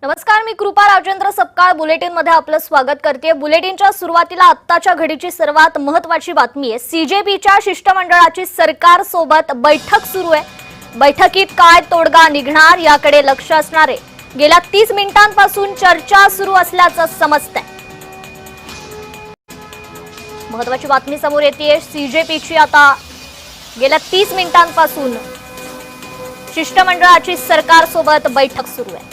नमस्कार, मी कृपा राजेंद्र सपकाळ बुलेटिन मध्ये आपलं स्वागत करते। बुलेटिनच्या सुरुवातीला आत्ताच्या घडीची सर्वात महत्त्वाची बातमी आहे। सीजेपीच्या शिष्टमंडळाची सरकार सोबत बैठक सुरू आहे। बैठकीत काय तोडगा निघणार याकडे लक्ष असणार आहे। गेल्या 30 मिनिटांपासून चर्चा सुरू असल्याचं समजतंय। महत्त्वाची बातमी समोर येतेय। सीजेपीची आता गेल्या 30 मिनिटांपासून शिष्टमंडळाची सरकार सोबत बैठक सुरू आहे।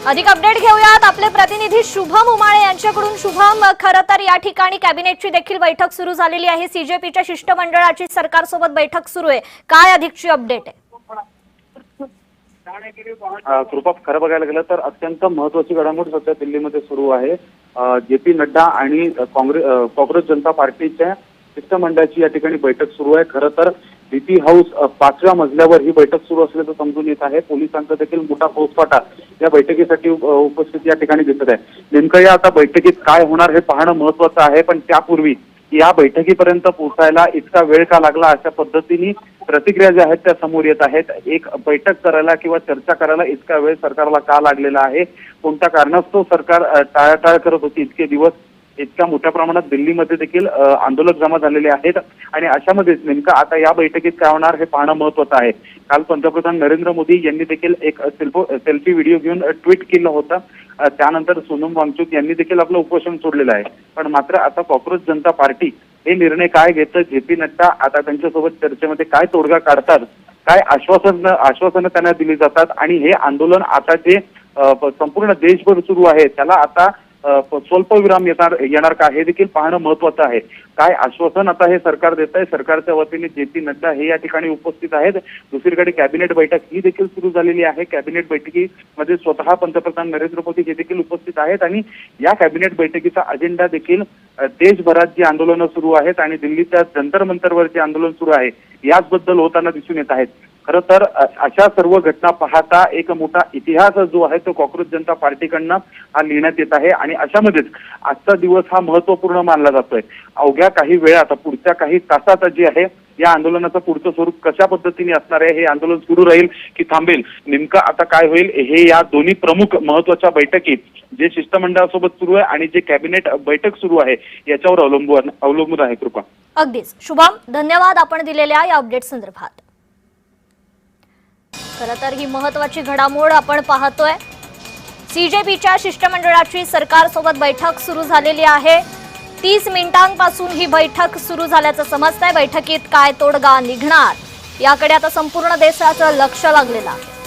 अधिक अपडेट घेऊयात आपले प्रतिनिधी शुभम उमाळे यांच्याकडून। शुभम, खरं तर या ठिकाणी कॅबिनेटची देखील बैठक सुरू झालेली आहे। सीजेपीच्या शिष्टमंडळाची सरकार सोबत बैठक सुरू आहे, काय अधिकची अपडेट आहे? कृपा, खरं बघायला गेलं तर अत्यंत महत्त्वाची घडामोड सध्या दिल्लीमध्ये सुरू आहे। जे.पी. नड्डा आणि कॉंग्रेस जनता पार्टीच्या शिष्टमंडळाची या ठिकाणी बैठक सुरू आहे। खरं तर बीपी हाऊस 5व्या मजल्यावर ही बैठक सुरू असल्याचं समजून येत आहे। पोलिसांचा देखील मोठा फौजफाटा या बैठकीसाठी उपस्थित या ठिकाणी दिसत आहे। नेमकं या आता बैठकीत काय होणार हे पाहणं महत्त्वाचं आहे, पण त्यापूर्वी या बैठकीपर्यंत पोहोचायला इतका वेळ का लागला, अशा पद्धतीने प्रतिक्रिया ज्या आहेत त्या समोर येत आहेत। एक बैठक करायला किंवा चर्चा करायला इतका वेळ सरकारला का लागलेला आहे, कोणत्या कारणास्तव सरकार टाळाटाळ करत होती इतके दिवस? इतक्या मोठ्या प्रमाणात दिल्लीमध्ये देखील आंदोलक जमा झालेले आहेत आणि अशामध्येच नेमकं आता या बैठकीत काय होणार हे पाहणं महत्त्वाचं आहे। काल पंतप्रधान नरेंद्र मोदी यांनी देखील एक सेल्फी व्हिडिओ घेऊन ट्विट केलं होतं। त्यानंतर सोनम वांगचुक यांनी देखील आपलं उपोषण सोडलेलं आहे। पण मात्र आता कॉंग्रेस जनता पार्टी हे निर्णय काय घेतं, जे.पी. नड्डा आता त्यांच्यासोबत चर्चेमध्ये काय तोडगा काढतात, काय आश्वासनं त्यांना दिली जातात आणि हे आंदोलन आता जे संपूर्ण देशभर सुरू आहे त्याला आता स्वल्प विराम येणार का हे देखील पाहणं महत्त्वाचं आहे। काय आश्वासन आता हे सरकार देत आहे? सरकारच्या वतीने जे.पी. नड्डा हे या ठिकाणी उपस्थित आहेत। दुसरीकडे कॅबिनेट बैठक ही देखील सुरू झालेली आहे। कॅबिनेट बैठकीमध्ये स्वतः पंतप्रधान नरेंद्र मोदी हे देखील उपस्थित आहेत आणि या कॅबिनेट बैठकीचा अजेंडा देखील देशभरात जी आंदोलनं सुरू आहेत आणि दिल्लीच्या जंतर मंतरवर जे आंदोलन सुरू आहे याचबद्दल होताना दिसून येत आहेत। खरं तर अशा सर्व घटना पाहता एक मोठा इतिहास जो आहे तो कॉंग्रेस जनता पार्टीकडनं हा लिहिण्यात येत आहे आणि अशामध्येच आजचा दिवस हा महत्त्वपूर्ण मानला जातोय। अवघ्या काही वेळात, पुढच्या काही तासात जे आहे या आंदोलनाचं पुढचं स्वरूप कशा पद्धतीने असणार आहे, हे आंदोलन सुरू राहील की थांबेल, नेमकं आता काय होईल हे या दोन्ही प्रमुख महत्त्वाच्या बैठकीत जे शिष्टमंडळासोबत सुरू आहे आणि जे कॅबिनेट बैठक सुरू आहे याच्यावर अवलंबून आहे। कृपा, अगदीच शुभम, धन्यवाद आपण दिलेल्या या अपडेट संदर्भात। खरं तर ही महत्त्वाची घडामोड आपण पाहतोय। सीजेपीच्या शिष्टमंडळाची सरकार सोबत बैठक सुरू झालेली आहे। 30 मिनिटांपासून ही बैठक सुरू झाल्याचं समजतंय। बैठकीत काय तोडगा निघणार याकडे आता संपूर्ण देशाचं लक्ष लागलेलं आहे।